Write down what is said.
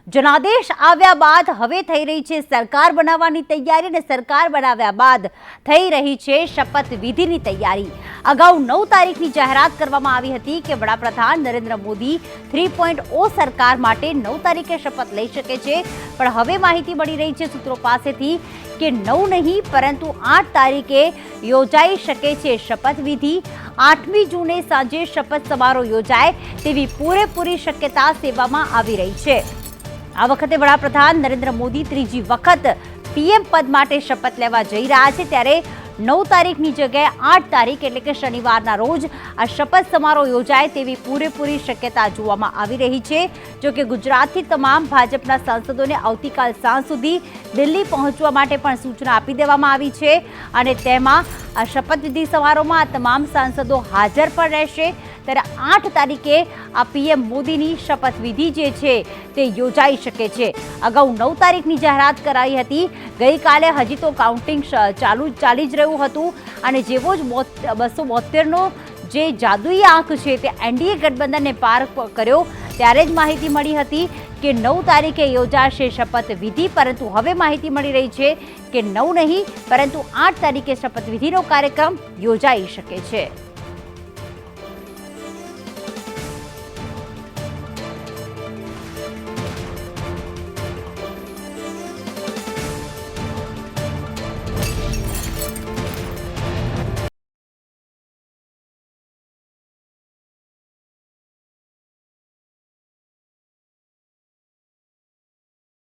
જનાદેશ આવ્યા બાદ હવે થઈ રહી છે સરકાર બનાવવાની તૈયારી અને સરકાર બનાવ્યા બાદ થઈ રહી છે શપથવિધિની તૈયારી। અગાઉ 9 તારીખની જાહેરાત કરવામાં આવી હતી કે વડાપ્રધાન નરેન્દ્ર મોદી 3.0 સરકાર માટે 9 તારીખે શપથ લઈ શકે છે, પણ હવે માહિતી મળી રહી છે સૂત્રો પાસેથી કે 9 નહીં પરંતુ 8 તારીખે યોજાઈ શકે છે શપથવિધિ। 8મી જૂને સાંજે શપથ સમારોહ યોજાય તેવી પૂરેપૂરી શક્યતા સેવવામાં આવી રહી છે। આ વખતે વડાપ્રધાન નરેન્દ્ર મોદી ત્રીજી વખત પીએમ પદ માટે શપથ લેવા જઈ રહ્યા છે, ત્યારે 9 તારીખની જગ્યાએ 8 તારીખ એટલે કે શનિવારના રોજ આ શપથ સમારોહ યોજાય તેવી પૂરેપૂરી શક્યતા જોવામાં આવી રહી છે। જો કે ગુજરાતથી તમામ ભાજપના સાંસદોને આવતીકાલ સાંજ સુધી દિલ્હી પહોંચવા માટે પણ સૂચના આપી દેવામાં આવી છે અને તેમાં આ શપથવિધિ સમારોહમાં આ તમામ સાંસદો હાજર પણ રહેશે। ત્યારે 8 તારીખે આ પીએમ મોદીની શપથવિધિ જે છે તે યોજાઈ શકે છે। અગાઉ 9 તારીખની જાહેરાત કરાઈ હતી। ગઈકાલે હજી તો કાઉન્ટિંગ ચાલી જ રહ્યું હતું અને જેવો જ 272નો જે જાદુઈ આંક છે તે એનડીએ ગઠબંધનને પાર કર્યો ત્યારે જ માહિતી મળી હતી કે 9 તારીખે યોજાશે શપથવિધિ, પરંતુ હવે માહિતી મળી રહી છે કે 9 નહીં પરંતુ 8 તારીખે શપથવિધિનો કાર્યક્રમ યોજાઈ શકે છે।